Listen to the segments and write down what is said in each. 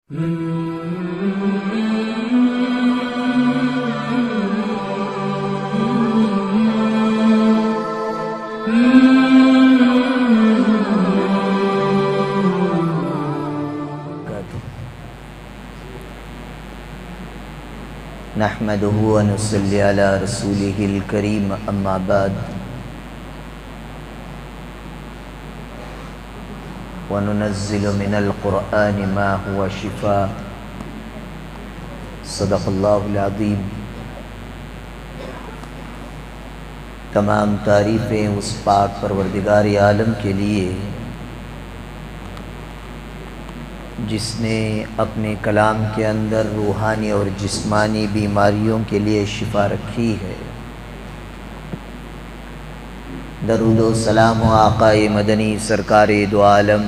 نحمده ونصلي على رسوله الكريم اما بعد وننزل من القرآن ما هو شفاء صدق اللہ العظیم۔ تمام تعریفیں اس پاک پروردگار عالم کے لیے جس نے اپنے کلام کے اندر روحانی اور جسمانی بیماریوں کے لیے شفا رکھی ہے۔ درود و سلام و آقا مدنی سرکار دو عالم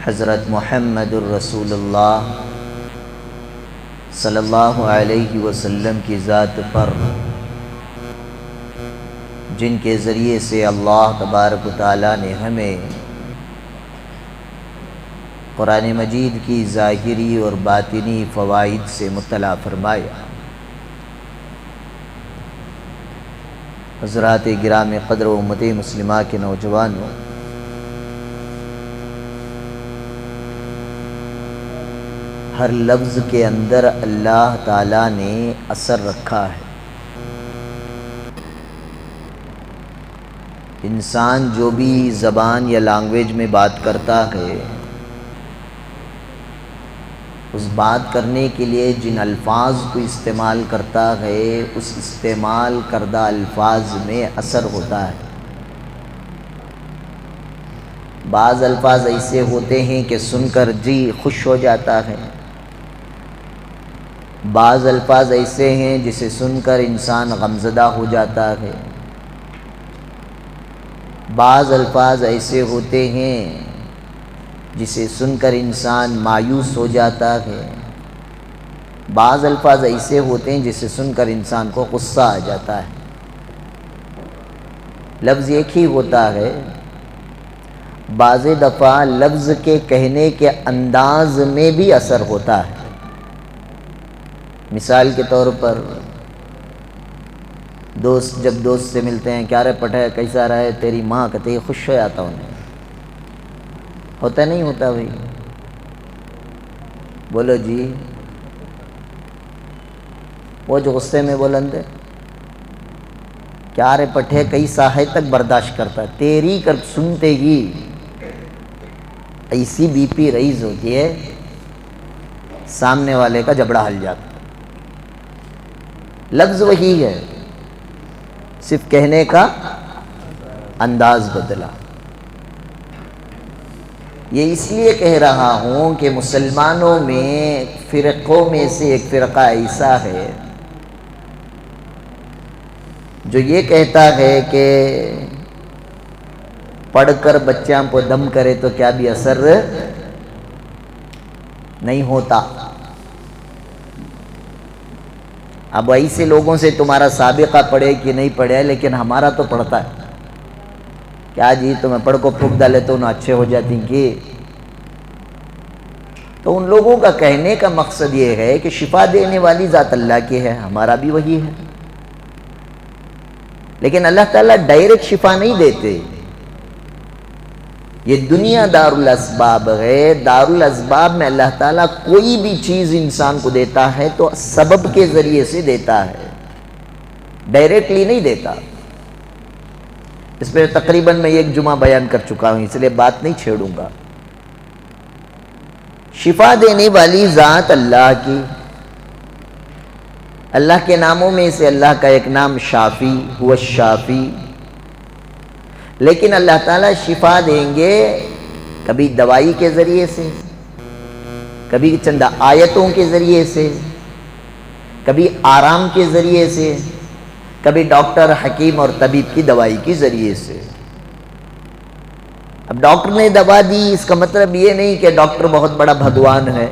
حضرت محمد الرسول اللہ صلی اللہ علیہ وسلم کی ذات پر، جن کے ذریعے سے اللہ تبارک و تعالیٰ نے ہمیں قرآن مجید کی ظاہری اور باطنی فوائد سے مطلع فرمایا۔ حضرات گرام قدر و امت مسلمہ کے نوجوانوں، ہر لفظ کے اندر اللہ تعالیٰ نے اثر رکھا ہے۔ انسان جو بھی زبان یا لینگویج میں بات کرتا ہے، اس بات کرنے کے لیے جن الفاظ کو استعمال کرتا ہے، اس استعمال کردہ الفاظ میں اثر ہوتا ہے۔ بعض الفاظ ایسے ہوتے ہیں کہ سن کر جی خوش ہو جاتا ہے، بعض الفاظ ایسے ہیں جسے سن کر انسان غمزدہ ہو جاتا ہے، بعض الفاظ ایسے ہوتے ہیں جسے سن کر انسان مایوس ہو جاتا ہے، بعض الفاظ ایسے ہوتے ہیں جسے سن کر انسان کو غصہ آ جاتا ہے۔ لفظ ایک ہی ہوتا ہے، بعض دفعہ لفظ کے کہنے کے انداز میں بھی اثر ہوتا ہے۔ مثال کے طور پر جب دوست سے ملتے ہیں، کیا رے پٹھے کیسا رہے تیری ماں، کہتے ہی خوش ہو جاتا ہوں۔ ہوتا نہیں ہوتا بھائی؟ بولو جی۔ وہ جو غصے میں بولندے، کیا رے پٹھے کئی ساہے تک برداشت کرتا ہے، تیری کر سنتے ہی ایسی بی پی ریز ہوتی ہے، سامنے والے کا جبڑا ہل جاتا۔ لفظ وہی ہے، صرف کہنے کا انداز بدلا۔ یہ اس لیے کہہ رہا ہوں کہ مسلمانوں میں فرقوں میں سے ایک فرقہ ایسا ہے جو یہ کہتا ہے کہ پڑھ کر بچوں کو دم کرے تو کیا بھی اثر نہیں ہوتا۔ اب ایسے لوگوں سے تمہارا سابقہ پڑھے کہ نہیں پڑھے، لیکن ہمارا تو پڑھتا ہے، کیا جی تمہیں پڑھ کو پھونک ڈالے تو انہیں اچھے ہو جاتی کہ؟ تو ان لوگوں کا کہنے کا مقصد یہ ہے کہ شفا دینے والی ذات اللہ کی ہے، ہمارا بھی وہی ہے، لیکن اللہ تعالیٰ ڈائریکٹ شفا نہیں دیتے۔ یہ دنیا دار الاسباب ہے، دار الاسباب میں اللہ تعالیٰ کوئی بھی چیز انسان کو دیتا ہے تو سبب کے ذریعے سے دیتا ہے، ڈائریکٹلی نہیں دیتا۔ اس پہ تقریباً میں ایک جمعہ بیان کر چکا ہوں، اس لیے بات نہیں چھیڑوں گا۔ شفا دینے والی ذات اللہ کی، اللہ کے ناموں میں سے اللہ کا ایک نام شافی هو الشافی، لیکن اللہ تعالیٰ شفا دیں گے کبھی دوائی کے ذریعے سے، کبھی چند آیتوں کے ذریعے سے، کبھی آرام کے ذریعے سے، کبھی ڈاکٹر حکیم اور طبیب کی دوائی کے ذریعے سے۔ اب ڈاکٹر نے دوا دی، اس کا مطلب یہ نہیں کہ ڈاکٹر بہت بڑا بھگوان ہے۔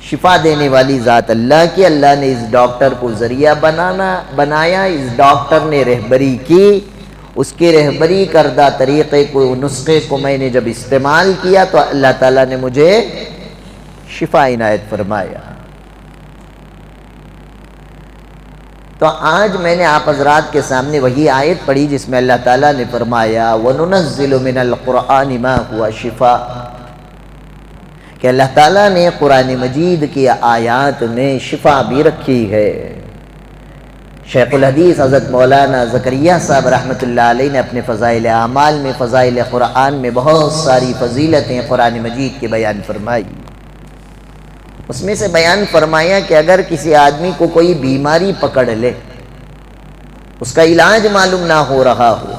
شفا دینے والی ذات اللہ کی، اللہ نے اس ڈاکٹر کو ذریعہ بنایا، اس ڈاکٹر نے رہبری کی، اس کی رہبری کردہ طریقے کو، نسخے کو میں نے جب استعمال کیا تو اللہ تعالیٰ نے مجھے شفا عنایت فرمایا۔ تو آج میں نے آپ حضرات کے سامنے وہی آیت پڑھی جس میں اللہ تعالیٰ نے فرمایا وَنُنَزِّلُ مِنَ الْقُرْآنِ مَا هُوَ شِفَاءٌ، کہ اللہ تعالیٰ نے قرآن مجید کی آیات میں شفا بھی رکھی ہے۔ شیخ الحدیث حضرت مولانا زکریا صاحب رحمۃ اللہ علیہ نے اپنے فضائل اعمال میں، فضائل قرآن میں بہت ساری فضیلتیں قرآن مجید کے بیان فرمائی۔ اس میں سے بیان فرمایا کہ اگر کسی آدمی کو کوئی بیماری پکڑ لے، اس کا علاج معلوم نہ ہو رہا ہو،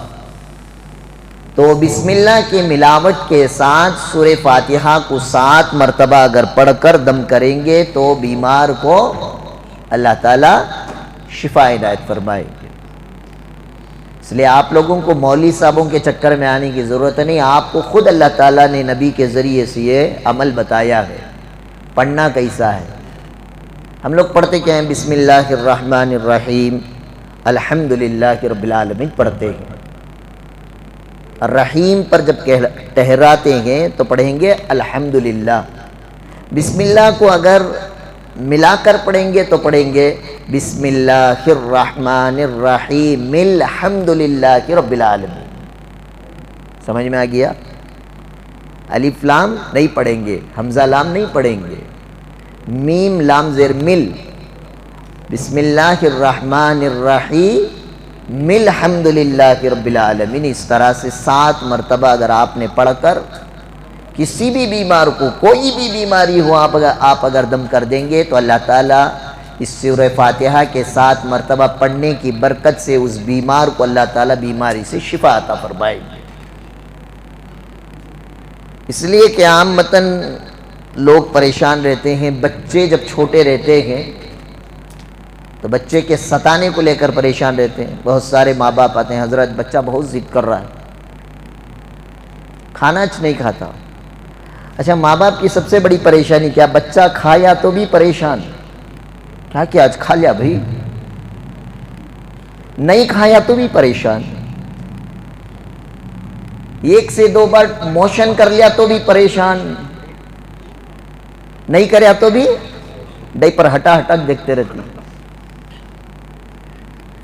تو بسم اللہ کی ملاوٹ کے ساتھ سورہ فاتحہ کو 7 مرتبہ اگر پڑھ کر دم کریں گے تو بیمار کو اللہ تعالیٰ شفا عنایت فرمائے گے۔ اس لیے آپ لوگوں کو مولوی صاحبوں کے چکر میں آنے کی ضرورت نہیں، آپ کو خود اللہ تعالیٰ نے نبی کے ذریعے سے یہ عمل بتایا ہے۔ پڑھنا کیسا ہے؟ ہم لوگ پڑھتے کیا ہیں؟ بسم اللہ الرحمن الرحیم الحمدللہ رب العالمین پڑھتے ہیں۔ الرحیم پر جب ٹھہراتے ہیں تو پڑھیں گے الحمدللہ۔ بسم اللہ کو اگر ملا کر پڑھیں گے تو پڑھیں گے بسم اللہ الرحمن الرحیم الحمدللہ رب العالمین۔ سمجھ میں آ گیا؟ الف لام نہیں پڑھیں گے، حمزہ لام نہیں پڑھیں گے، میم لام زیر مل، بسم اللہ الرحمن الرحیم الحمدللہ رب العالمین۔ اس طرح سے 7 مرتبہ اگر آپ نے پڑھ کر کسی بھی بیمار کو، کوئی بھی بیماری ہو، آپ اگر دم کر دیں گے تو اللہ تعالیٰ اس سورہ فاتحہ کے 7 مرتبہ پڑھنے کی برکت سے اس بیمار کو اللہ تعالیٰ بیماری سے شفا عطا فرمائے گے۔ اس لیے کہ عامتاً لوگ پریشان رہتے ہیں، بچے جب چھوٹے رہتے ہیں تو بچے کے ستانے کو لے کر پریشان رہتے ہیں۔ بہت سارے ماں باپ آتے ہیں، حضرت بچہ بہت ضد کر رہا ہے، کھانا نہیں کھاتا۔ اچھا، ماں باپ کی سب سے بڑی پریشانی کیا؟ بچہ کھایا تو بھی پریشان، کیا آج کھا لیا بھائی، نہیں کھایا تو بھی پریشان، 1 سے 2 بار موشن کر لیا تو بھی پریشان، نہیں کریا تو بھی ڈائپر ہٹا ہٹا دیکھتے رہتی۔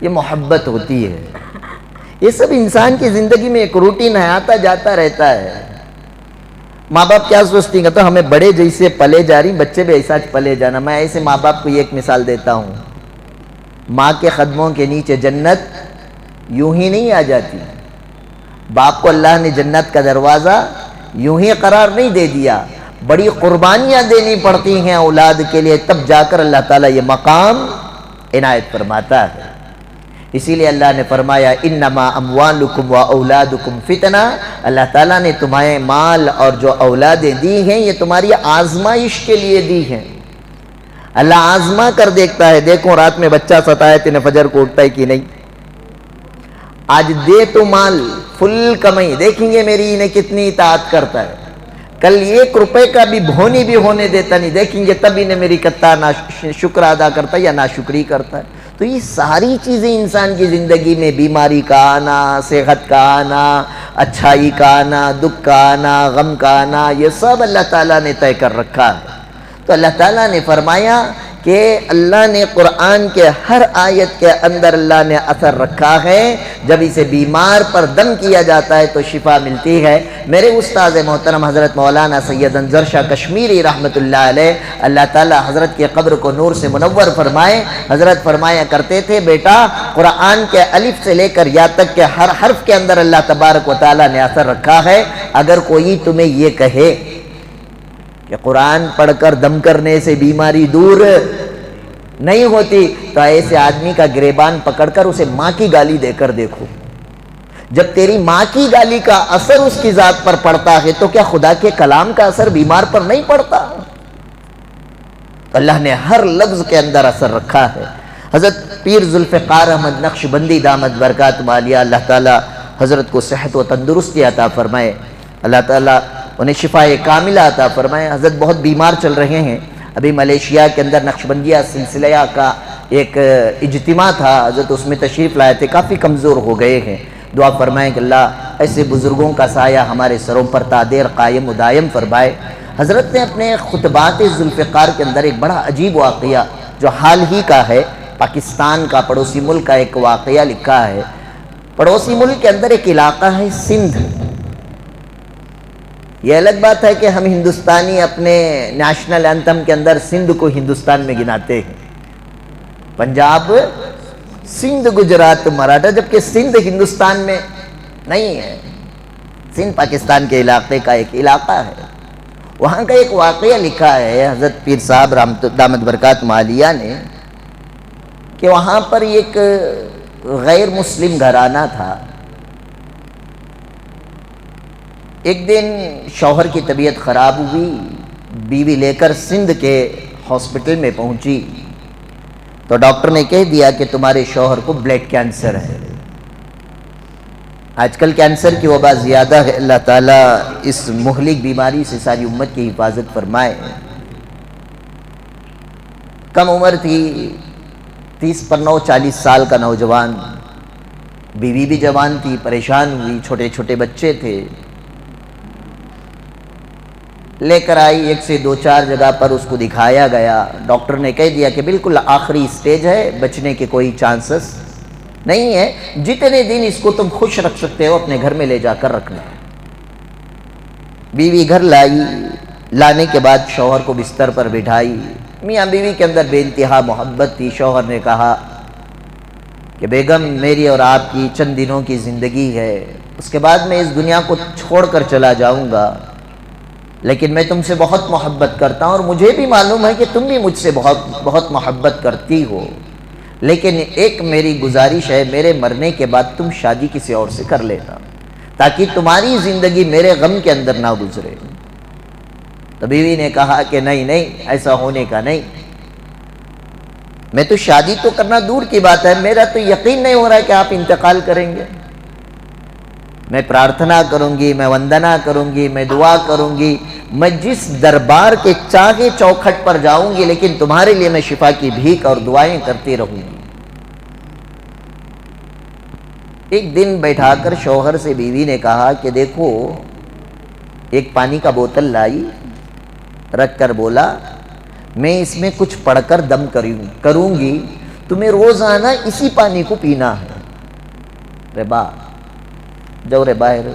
یہ محبت ہوتی ہے، یہ سب انسان کی زندگی میں ایک روٹین ہے، آتا جاتا رہتا ہے۔ ماں باپ کیا سوچتی ہیں تو ہمیں بڑے جیسے پلے جا رہی، بچے بھی ایسا پلے جانا۔ میں ایسے ماں باپ کو ایک مثال دیتا ہوں، ماں کے قدموں کے نیچے جنت یوں ہی نہیں آ جاتی۔ باپ کو اللہ نے جنت کا دروازہ یوں ہی قرار نہیں دے دیا، بڑی قربانیاں دینی پڑتی ہیں اولاد کے لیے، تب جا کر اللہ تعالیٰ یہ مقام عنایت فرماتا ہے۔ اسی لیے اللہ نے فرمایا انما اموالکم و اولادکم فتنہ، اللہ تعالیٰ نے تمہیں مال اور جو اولادیں دی ہیں یہ تمہاری آزمائش کے لیے دی ہیں۔ اللہ آزما کر دیکھتا ہے، دیکھو رات میں بچہ ستائے تین فجر کو اٹھتا ہے کہ نہیں، آج دے تو مال فل کمائی، دیکھیں گے میری انہیں کتنی اطاعت کرتا ہے، کل 1 روپے کا بھی بھونی بھی ہونے دیتا نہیں، دیکھیں گے تب انہیں میری کتنا شکر ادا کرتا ہے یا ناشکری کرتا ہے۔ تو یہ ساری چیزیں انسان کی زندگی میں، بیماری کا آنا، صحت کا آنا، اچھائی کا آنا، دکھ کا آنا، غم کا آنا، یہ سب اللہ تعالیٰ نے طے کر رکھا ہے۔ تو اللہ تعالیٰ نے فرمایا کہ اللہ نے قرآن کے ہر آیت کے اندر اللہ نے اثر رکھا ہے، جب اسے بیمار پر دم کیا جاتا ہے تو شفا ملتی ہے۔ میرے استاد محترم حضرت مولانا سید انظر شاہ کشمیری رحمۃ اللہ علیہ، اللہ تعالیٰ حضرت کی قبر کو نور سے منور فرمائے، حضرت فرمایا کرتے تھے بیٹا قرآن کے الف سے لے کر یا تک کے ہر حرف کے اندر اللہ تبارک و تعالیٰ نے اثر رکھا ہے۔ اگر کوئی تمہیں یہ کہے کہ قرآن پڑھ کر دم کرنے سے بیماری دور نہیں ہوتی تو ایسے آدمی کا گریبان پکڑ کر اسے ماں کی گالی دے کر دیکھو۔ جب تیری ماں کی گالی کا اثر اس کی ذات پر پڑتا ہے تو کیا خدا کے کلام کا اثر بیمار پر نہیں پڑتا؟ اللہ نے ہر لفظ کے اندر اثر رکھا ہے۔ حضرت پیر ذوالفقار احمد نقشبندی دامت برکاتہم عالیہ، اللہ تعالیٰ حضرت کو صحت و تندرستی عطا فرمائے، اللہ تعالیٰ انہیں شفاء کاملہ عطا فرمائے۔ حضرت بہت بیمار چل رہے ہیں، ابھی ملیشیا کے اندر نقشبندیہ سلسلہ کا ایک اجتماع تھا، حضرت اس میں تشریف لائے تھے، کافی کمزور ہو گئے ہیں، دعا فرمائیں کہ اللہ ایسے بزرگوں کا سایہ ہمارے سروں پر تا دیر قائم و دائم فرمائے۔ حضرت نے اپنے خطبات ذوالفقار کے اندر ایک بڑا عجیب واقعہ جو حال ہی کا ہے، پاکستان کا پڑوسی ملک کا ایک واقعہ لکھا ہے۔ پڑوسی ملک کے اندر ایک علاقہ ہے سندھ۔ یہ الگ بات ہے کہ ہم ہندوستانی اپنے نیشنل اینتھم کے اندر سندھ کو ہندوستان میں گناتے ہیں، پنجاب، سندھ، گجرات، مراٹھا، جبکہ سندھ ہندوستان میں نہیں ہے، سندھ پاکستان کے علاقے کا ایک علاقہ ہے۔ وہاں کا ایک واقعہ لکھا ہے حضرت پیر صاحب دامت برکات عالیہ نے کہ وہاں پر ایک غیر مسلم گھرانہ تھا۔ ایک دن شوہر کی طبیعت خراب ہوئی، بیوی لے کر سندھ کے ہاسپٹل میں پہنچی تو ڈاکٹر نے کہہ دیا کہ تمہارے شوہر کو بلڈ کینسر ہے۔ آج کل کینسر کی وبا زیادہ ہے، اللہ تعالیٰ اس مہلک بیماری سے ساری امت کی حفاظت فرمائے۔ کم عمر تھی، 30 پر 9 40 سال کا نوجوان، بیوی بھی جوان تھی، پریشان ہوئی، چھوٹے چھوٹے بچے تھے، لے کر آئی، 1 سے 2 4 جگہ پر اس کو دکھایا گیا۔ ڈاکٹر نے کہہ دیا کہ بالکل آخری سٹیج ہے، بچنے کے کوئی چانسز نہیں ہے، جتنے دن اس کو تم خوش رکھ سکتے ہو اپنے گھر میں لے جا کر رکھنا۔ بیوی گھر لائی، لانے کے بعد شوہر کو بستر پر بٹھائی، میاں بیوی کے اندر بے انتہا محبت تھی۔ شوہر نے کہا کہ بیگم میری اور آپ کی چند دنوں کی زندگی ہے، اس کے بعد میں اس دنیا کو چھوڑ کر چلا جاؤں گا، لیکن میں تم سے بہت محبت کرتا ہوں اور مجھے بھی معلوم ہے کہ تم بھی مجھ سے بہت محبت کرتی ہو، لیکن ایک میری گزارش ہے، میرے مرنے کے بعد تم شادی کسی اور سے کر لینا تاکہ تمہاری زندگی میرے غم کے اندر نہ گزرے۔ تو بیوی نے کہا کہ نہیں، ایسا ہونے کا نہیں، میں تو شادی تو کرنا دور کی بات ہے، میرا تو یقین نہیں ہو رہا ہے کہ آپ انتقال کریں گے۔ میں پرارتھنا کروں گی، میں وندنا کروں گی، میں دعا کروں گی، میں جس دربار کے چاہے چوکھٹ پر جاؤں گی، لیکن تمہارے لیے میں شفا کی بھیک اور دعائیں کرتی رہوں گی۔ ایک دن بیٹھا کر شوہر سے بیوی نے کہا کہ دیکھو، ایک پانی کا بوتل لائی، رکھ کر بولا میں اس میں کچھ پڑھ کر دم کروں گی، تمہیں روزانہ اسی پانی کو پینا ہے۔ رے با جو رے باہر،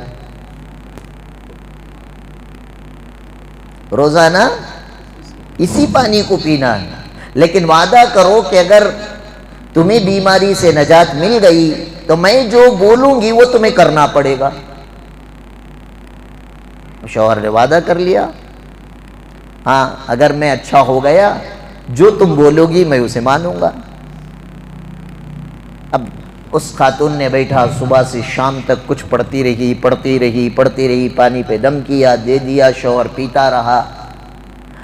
روزانہ اسی پانی کو پینا ہے، لیکن وعدہ کرو کہ اگر تمہیں بیماری سے نجات مل گئی تو میں جو بولوں گی وہ تمہیں کرنا پڑے گا۔ شوہر نے وعدہ کر لیا، ہاں اگر میں اچھا ہو گیا جو تم بولو گی میں اسے مانوں گا۔ اب اس خاتون نے بیٹھا، صبح سے شام تک کچھ پڑھتی رہی، پانی پہ دم کیا، دے دیا، شوہر پیتا رہا۔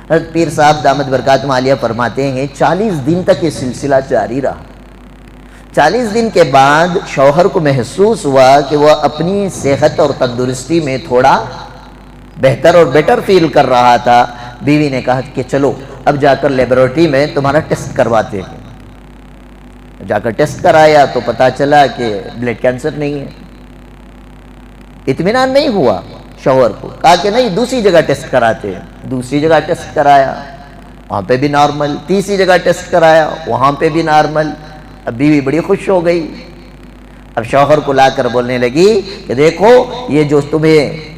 حضرت پیر صاحب دامت برکات عالیہ فرماتے ہیں 40 دن تک یہ سلسلہ جاری رہا۔ 40 دن کے بعد شوہر کو محسوس ہوا کہ وہ اپنی صحت اور تندرستی میں تھوڑا بہتر اور بیٹر فیل کر رہا تھا۔ بیوی نے کہا کہ چلو اب جا کر لیبارٹری میں تمہارا ٹیسٹ کرواتے ہیں۔ جا کر ٹیسٹ کرایا تو پتا چلا کہ بلڈ کینسر نہیں ہے۔ اطمینان نہیں ہوا شوہر کو، کہا کہ نہیں دوسری جگہ ٹیسٹ کراتے ہیں۔ دوسری جگہ ٹیسٹ کرایا، وہاں پہ بھی نارمل۔ تیسری جگہ ٹیسٹ کرایا، وہاں پہ بھی نارمل۔ اب بیوی بڑی خوش ہو گئی، اب شوہر کو لا کر بولنے لگی کہ دیکھو یہ جو تمہیں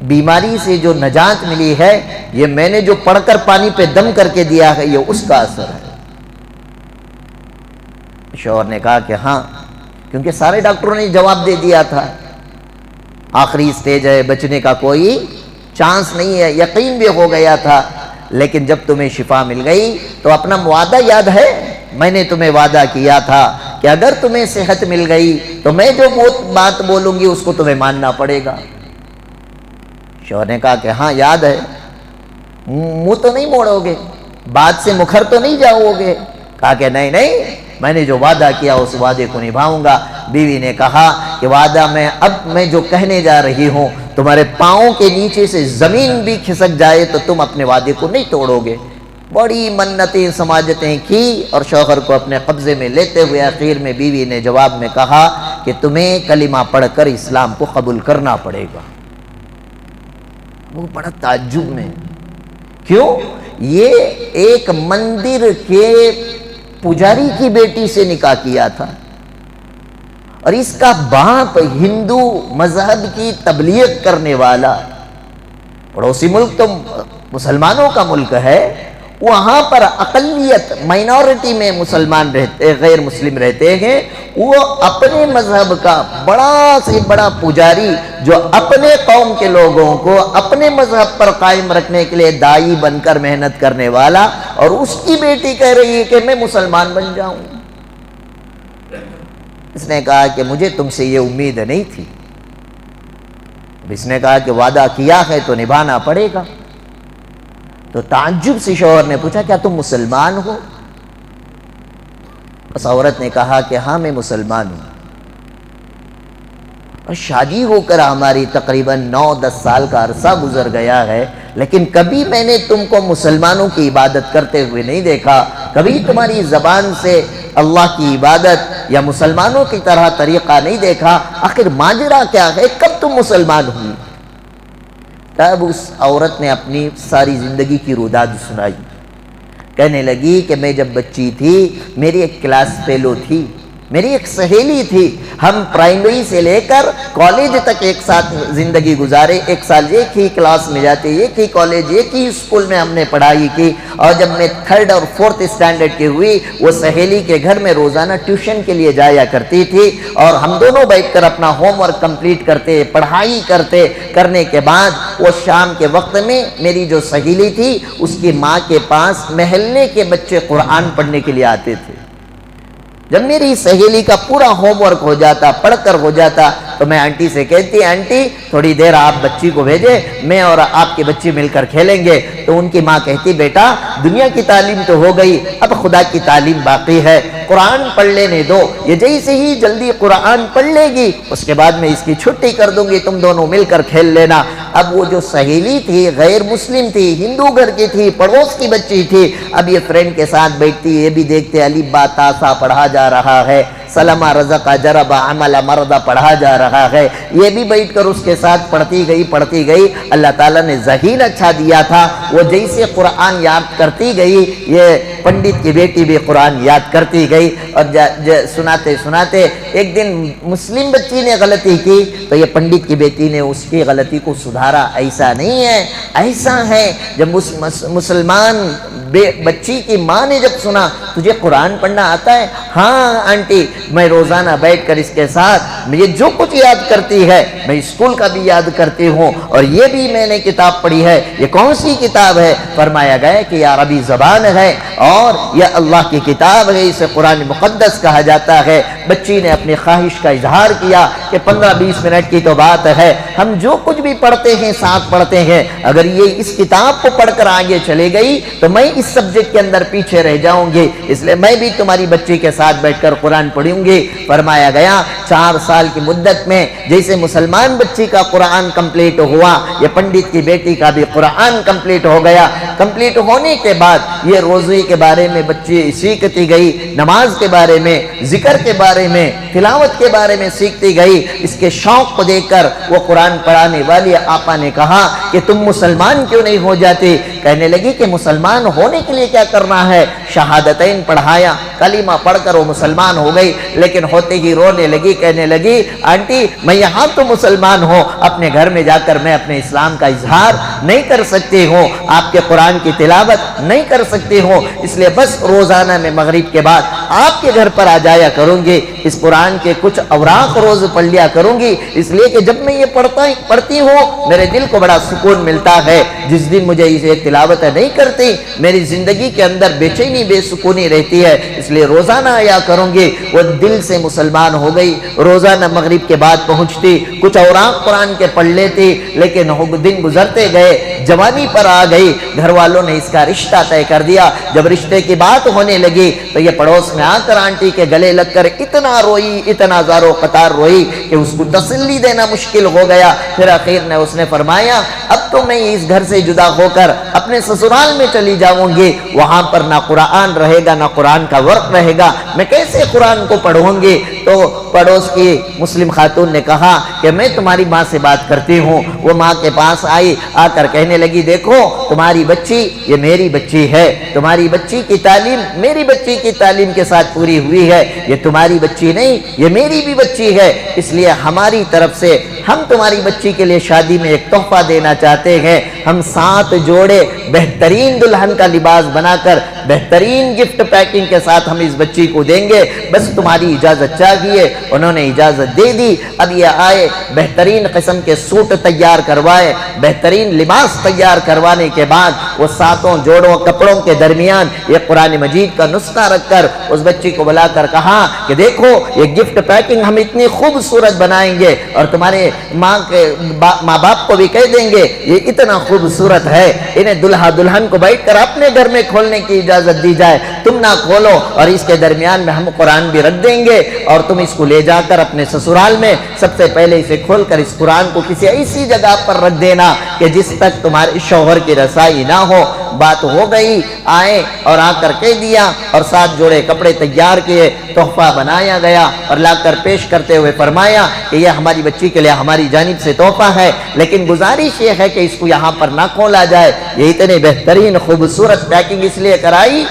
بیماری سے جو نجات ملی ہے، یہ میں نے جو پڑھ کر پانی پہ دم کر کے دیا ہے، یہ اس کا اثر ہے۔ شوہر نے کہا کہ ہاں، کیونکہ سارے ڈاکٹروں نے جواب دے دیا تھا آخری سٹیج ہے، بچنے کا کوئی چانس نہیں ہے، یقین بھی ہو گیا تھا، لیکن جب تمہیں شفا مل گئی تو اپنا وعدہ یاد ہے، میں نے تمہیں وعدہ کیا تھا کہ اگر تمہیں صحت مل گئی تو میں جو بات بولوں گی اس کو تمہیں ماننا پڑے گا۔ شوہر نے کہا کہ ہاں یاد ہے، منہ تو نہیں موڑو گے، بات سے مکھر تو نہیں جاؤ گے؟ کہا کہ نہیں، میں نے جو وعدہ کیا اس وعدے کو نبھاؤں گا۔ بیوی نے کہا کہ وعدہ اب میں جو کہنے جا رہی ہوں، تمہارے پاؤں کے نیچے سے زمین بھی کھسک جائے تو تم اپنے وعدے کو نہیں توڑو گے۔ بڑی منتیں سماجتیں کی اور شوہر کو اپنے قبضے میں لیتے ہوئے آخر میں بیوی نے جواب میں کہا کہ کہ تمہیں کلمہ پڑھ کر اسلام کو قبول کرنا پڑے گا۔ وہ بڑا تعجب میں، کیوں؟ یہ ایک مندر کے پجاری کی بیٹی سے نکاح کیا تھا، اور اس کا باپ ہندو مذہب کی تبلیغ کرنے والا، پڑوسی ملک تو مسلمانوں کا ملک ہے، وہاں پر اقلیت مائنورٹی میں مسلمان رہتے، غیر مسلم رہتے ہیں، وہ اپنے مذہب کا بڑا سے بڑا پجاری جو اپنے قوم کے لوگوں کو اپنے مذہب پر قائم رکھنے کے لیے دائی بن کر محنت کرنے والا، اور اس کی بیٹی کہہ رہی ہے کہ میں مسلمان بن جاؤں۔ اس نے کہا کہ مجھے تم سے یہ امید نہیں تھی۔ اس نے کہا کہ وعدہ کیا ہے تو نبھانا پڑے گا۔ تو تعجب سے شوہر نے پوچھا کیا تم مسلمان ہو؟ اس عورت نے کہا کہ ہاں میں مسلمان ہوں، اور شادی ہو کر ہماری تقریباً 9-10 سال کا عرصہ گزر گیا ہے، لیکن کبھی میں نے تم کو مسلمانوں کی عبادت کرتے ہوئے نہیں دیکھا، کبھی تمہاری زبان سے اللہ کی عبادت یا مسلمانوں کی طرح طریقہ نہیں دیکھا، آخر ماجرا کیا ہے، کب تم مسلمان ہوئی؟ تب اس عورت نے اپنی ساری زندگی کی روداد سنائی، کہنے لگی کہ میں جب بچی تھی میری ایک کلاس فیلو تھی، میری ایک سہیلی تھی، ہم پرائمری سے لے کر کالج تک ایک ساتھ زندگی گزارے، ایک سال ایک ہی کلاس میں جاتے، ایک ہی کالج ایک ہی اسکول میں ہم نے پڑھائی کی، اور جب میں 3rd اور 4th اسٹینڈرڈ کی ہوئی وہ سہیلی کے گھر میں روزانہ ٹیوشن کے لیے جایا کرتی تھی، اور ہم دونوں بیٹھ کر اپنا ہوم ورک کمپلیٹ کرتے، پڑھائی کرنے کے بعد وہ شام کے وقت میں میری جو سہیلی تھی اس کی ماں کے پاس محلے کے بچے قرآن پڑھنے کے لیے آتے تھے۔ جب میری سہیلی کا پورا ہوم ورک ہو جاتا، پڑھ کر ہو جاتا، تو میں آنٹی سے کہتی آنٹی تھوڑی دیر آپ بچی کو بھیجے، میں اور آپ کی بچی مل کر کھیلیں گے۔ تو ان کی ماں کہتی بیٹا دنیا کی تعلیم تو ہو گئی، اب خدا کی تعلیم باقی ہے، قرآن پڑھ لینے دو، یہ جیسے ہی جلدی قرآن پڑھ لے گی اس کے بعد میں اس کی چھٹی کر دوں گی، تم دونوں مل کر کھیل لینا۔ اب وہ جو سہیلی تھی غیر مسلم تھی، ہندو گھر کی تھی، پڑوس کی بچی تھی، اب یہ فرینڈ کے ساتھ بیٹھتی، یہ بھی دیکھتے الف با تا سا پڑھا جا رہا ہے، سلمہ رزقہ جربہ عملہ مردہ پڑھا جا رہا ہے، یہ بھی بیٹھ کر اس کے ساتھ پڑھتی گئی۔ اللہ تعالیٰ نے ذہین اچھا دیا تھا، وہ جیسے قرآن یاد کرتی گئی یہ پنڈت کی بیٹی بھی قرآن یاد کرتی گئی، اور سناتے سناتے ایک دن مسلم بچی نے غلطی کی تو یہ پنڈت کی بیٹی نے اس کی غلطی کو سدھارا، ایسا نہیں ہے، ایسا ہے۔ جب مسلمان بچی کی ماں نے جب سنا تجھے قرآن پڑھنا آتا ہے؟ ہاں آنٹی میں روزانہ بیٹھ کر اس کے ساتھ مجھے جو کچھ یاد کرتی ہے میں اسکول کا بھی یاد کرتی ہوں، اور یہ بھی میں نے کتاب پڑھی ہے۔ یہ کون سی کتاب ہے؟ فرمایا گیا کہ یہ عربی زبان ہے اور یہ اللہ کی کتاب ہے، اسے قرآن مقدس کہا جاتا ہے۔ بچی نے اپنی خواہش کا اظہار کیا کہ 15-20 منٹ کی تو بات ہے، ہم جو کچھ بھی پڑھتے ہیں ساتھ پڑھتے ہیں، اگر یہ اس کتاب کو پڑھ کر آگے چلے گئی تو میں اس سبجیکٹ کے اندر پیچھے رہ جاؤں گی، اس لیے میں بھی تمہاری بچی کے ساتھ بیٹھ کر قرآن پڑھوں گی۔ فرمایا گیا 4 سال کی مدت میں جیسے مسلمان بچی کا قرآن کمپلیٹ ہوا، یہ پنڈت کی بیٹی کا بھی قرآن کمپلیٹ ہو گیا۔ کمپلیٹ ہونے کے بعد یہ روزے کے بارے میں بچی سیکھتی گئی، نماز کے بارے میں، ذکر کے بارے میں، تلاوت کے بارے میں سیکھتی گئی۔ اس کے شوق کو دیکھ کر وہ قرآن پڑھانے والی آپا نے کہا کہ تم مسلمان کیوں نہیں ہو جاتی؟ کہنے لگی کہ مسلمان ہونے کے لیے کیا کرنا ہے؟ شہادتین پڑھایا، کلمہ پڑھ کر وہ مسلمان ہو گئی، لیکن ہوتے ہی رونے لگی، کہنے لگی آنٹی میں یہاں تو مسلمان ہوں، اپنے گھر میں جا کر میں اپنے اسلام کا اظہار نہیں کر سکتی ہوں، آپ کے قرآن کی تلاوت نہیں کر سکتی ہوں، اس لیے بس روزانہ میں مغرب کے بعد آپ کے گھر پر آ جایا کروں گی، اس قرآن کے کچھ اوراق روز پڑھ لیا کروں گی، اس لیے کہ جب میں یہ پڑھتی ہوں میرے دل کو بڑا سکون ملتا ہے، جس دن مجھے اسے تلاوت نہیں کرتی میری زندگی کے اندر بے چینی بے سکونی رہتی ہے، اس لیے روزانہ آیا کروں گی۔ وہ دل سے مسلمان ہو گئی، روزانہ مغرب کے بعد پہنچتی، کچھ اوراق قرآن کے پڑھ لیتی، لیکن دن گزرتے گئے، جوانی پر آ گئی، گھر والوں نے اس کا رشتہ طے کر دیا۔ جب رشتے کی بات ہونے لگی تو یہ پڑوس میں آ کر آنٹی کے گلے لگ کر اتنا روئی، اتنا زارو قطار روئی کہ اس کو تسلی دینا مشکل ہو گیا۔ پھر آخر نے اس نے فرمایا اب تو میں اس گھر سے جدا ہو کر اپنے سسرال میں چلی جاؤں گی، وہاں پر نہ قرآن رہے گا نہ قرآن کا ورق رہے گا، میں کیسے قرآن کو پڑھوں گی؟ تو پڑوس کی مسلم خاتون نے کہا کہ میں تمہاری ماں سے بات کرتی ہوں۔ وہ ماں کے پاس آئی، آ کر کہنے لگی دیکھو تمہاری بچی یہ میری بچی ہے، تمہاری بچی کی تعلیم میری بچی کی تعلیم کے ساتھ پوری ہوئی ہے، یہ تمہاری بچی نہیں یہ میری بھی بچی ہے، اس لیے ہماری طرف سے ہم تمہاری بچی کے لیے شادی میں ایک تحفہ دینا چاہتے ہیں، ہم 7 جوڑے بہترین دلہن کا لباس بنا کر بہترین گفٹ پیکنگ کے ساتھ ہم اس بچی کو دیں گے، بس تمہاری اجازت چاہیے۔ انہوں نے اجازت دے دی۔ اب یہ آئے، بہترین قسم کے سوٹ تیار کروائے، بہترین لباس تیار کروانے کے بعد وہ 7 جوڑوں کپڑوں کے درمیان یہ قرآن مجید کا نسخہ رکھ کر اس بچی کو بلا کر کہا کہ دیکھو یہ گفٹ پیکنگ ہم اتنی خوبصورت بنائیں گے اور تمہارے ماں باپ کو بھی کہہ دیں گے یہ اتنا خوبصورت ہے، انہیں دلہا دلہن کو بیٹھ کر اپنے گھر میں کھولنے کی اجازت دی جائے، تم نہ کھولو، اور اس کے درمیان میں ہم قرآن بھی رکھ دیں گے اور تم اس کو لے جا کر اپنے سسرال میں سب سے پہلے اسے کھول کر اس قرآن کو کسی ایسی جگہ پر رکھ دینا کہ جس تک تمہارے شوہر کی رسائی نہ ہو۔ بات ہو گئی، آئے اور آ کر کہہ دیا اور 7 جوڑے کپڑے تیار کیے، تحفہ بنایا گیا اور لا کر پیش کرتے ہوئے فرمایا کہ یہ ہماری بچی کے لیے ہماری جانب سے تحفہ ہے، لیکن گزارش یہ ہے کہ اس کو یہاں پر نہ کھولا جائے۔ یہ اتنے بہترین خوبصورت پیکنگ اس لیے کرائی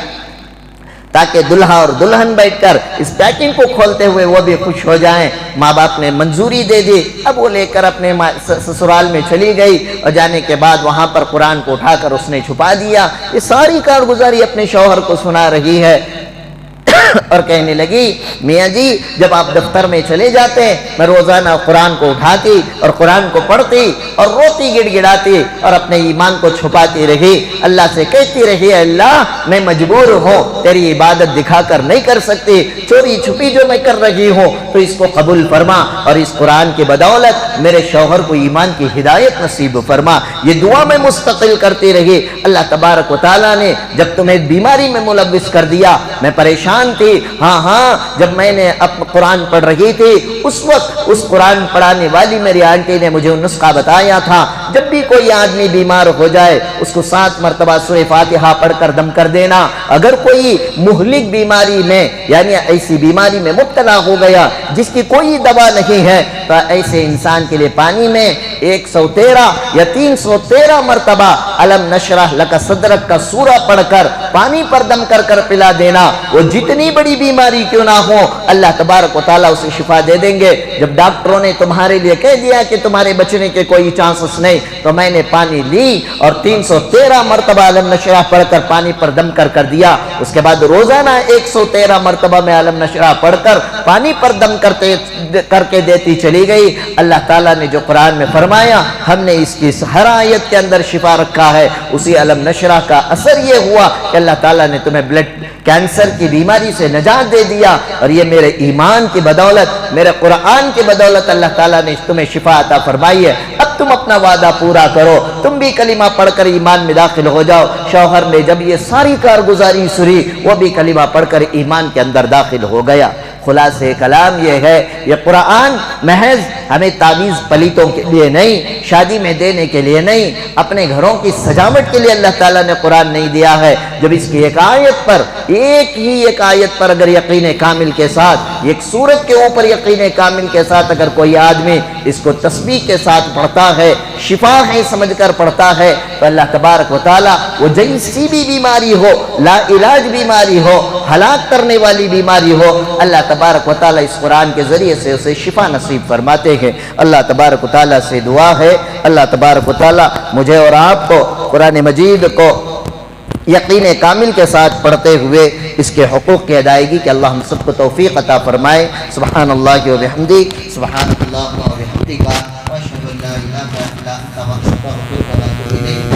تاکہ دلہا اور دلہن بیٹھ کر اس پیکنگ کو کھولتے ہوئے وہ بھی خوش ہو جائیں۔ ماں باپ نے منظوری دے دی، اب وہ لے کر اپنے سسرال میں چلی گئی اور جانے کے بعد وہاں پر قرآن کو اٹھا کر اس نے چھپا دیا۔ یہ ساری کارگزاری اپنے شوہر کو سنا رہی ہے اور کہنے لگی میاں جی جب آپ دفتر میں چلے جاتے میں روزانہ قرآن کو اٹھاتی اور قرآن کو پڑھتی اور روتی گڑ گڑاتی اور اپنے ایمان کو چھپاتی رہی، اللہ سے کہتی رہی اللہ میں مجبور ہوں تیری عبادت دکھا کر نہیں کر سکتی، چوری چھپی جو میں کر رہی ہوں تو اس کو قبول فرما اور اس قرآن کی بدولت میرے شوہر کو ایمان کی ہدایت نصیب فرما۔ یہ دعا میں مستقل کرتی رہی۔ اللہ تبارک و تعالیٰ نے جب تمہیں بیماری میں ملوث کر دیا، میں پریشان تھی، ہاں جب میں نے قرآن پڑھ رہی تھی اس وقت اس قرآن پڑھانے والی میری آنٹی نے مجھے نسخہ بتایا تھا، جب بھی کوئی آدمی بیمار ہو جائے اس کو 7 مرتبہ سورہ فاتحہ پڑھ کر دم کر دینا، اگر کوئی مہلک بیماری میں یعنی ایسی بیماری میں مبتلا ہو گیا جس کی کوئی دوا نہیں ہے تو ایسے انسان کے لیے پانی میں 113 یا 313 مرتبہ علم نشرح لک صدرک کا سورہ پڑھ کر پانی پر دم کر کر پلا دینا، وہ جتنی بڑی بیماری کیوں نہ ہو اللہ تبارک و تعالیٰ اسے شفا دے دیں گے۔ جب ڈاکٹروں نے تمہارے لیے کہہ دیا کہ تمہارے بچنے کے کوئی چانسز نہیں تو میں نے پانی لی اور 313 مرتبہ علم نشرح پڑھ کر پانی پر دم کر دیا، اس کے بعد روزانہ 113 مرتبہ میں علم نشرح پڑھ کر پانی پر دم کر کے دیتی چلی گئی۔ اللہ تعالیٰ نے جو قرآن میں فرمایا ہم نے اس کی ہر آیت کے اندر شفا رکھا ہے، اسی علم نشرح کا اثر یہ ہوا کہ اللہ تعالیٰ نے تمہیں بلڈ کینسر کی بیماری سے نجات دے دیا، اور یہ میرے ایمان کی بدولت میرے قرآن کی بدولت اللہ تعالیٰ نے تمہیں شفا عطا فرمائی ہے۔ اب تم اپنا وعدہ پورا کرو، تم بھی کلمہ پڑھ کر ایمان میں داخل ہو جاؤ۔ شوہر نے جب یہ ساری کارگزاری سنی وہ بھی کلمہ پڑھ کر ایمان کے اندر داخل ہو گیا۔ خلاصہ کلام یہ ہے یہ قرآن محض ہمیں تعویذ پلیتوں کے لیے نہیں، شادی میں دینے کے لیے نہیں، اپنے گھروں کی سجاوٹ کے لیے اللہ تعالیٰ نے قرآن نہیں دیا ہے۔ جب اس کی ایک آیت پر ایک آیت پر اگر یقین کامل کے ساتھ ایک سورت کے اوپر یقین کامل کے ساتھ اگر کوئی آدمی اس کو تسبیح کے ساتھ پڑھتا ہے، شفا ہے سمجھ کر پڑھتا ہے تو اللہ تبارک و تعالیٰ وہ جیسی بھی بیماری ہو، لا علاج بیماری ہو، ہلاک کرنے والی بیماری ہو، اللہ تبارک و تعالیٰ اس قرآن کے ذریعے سے اسے شفا نصیب فرماتے ہیں۔ اللہ تبارک و تعالیٰ سے دعا ہے اللہ تبارک و تعالیٰ مجھے اور آپ کو قرآن مجید کو یقین کامل کے ساتھ پڑھتے ہوئے اس کے حقوق کی ادائیگی کہ اللہ ہم سب کو توفیق عطا فرمائے۔ سبحان اللہ و بحمدہ، سبحان اللہ و بحمدہ، واشہد ان لا الہ الا انت، استغفرک و اتوب الیک۔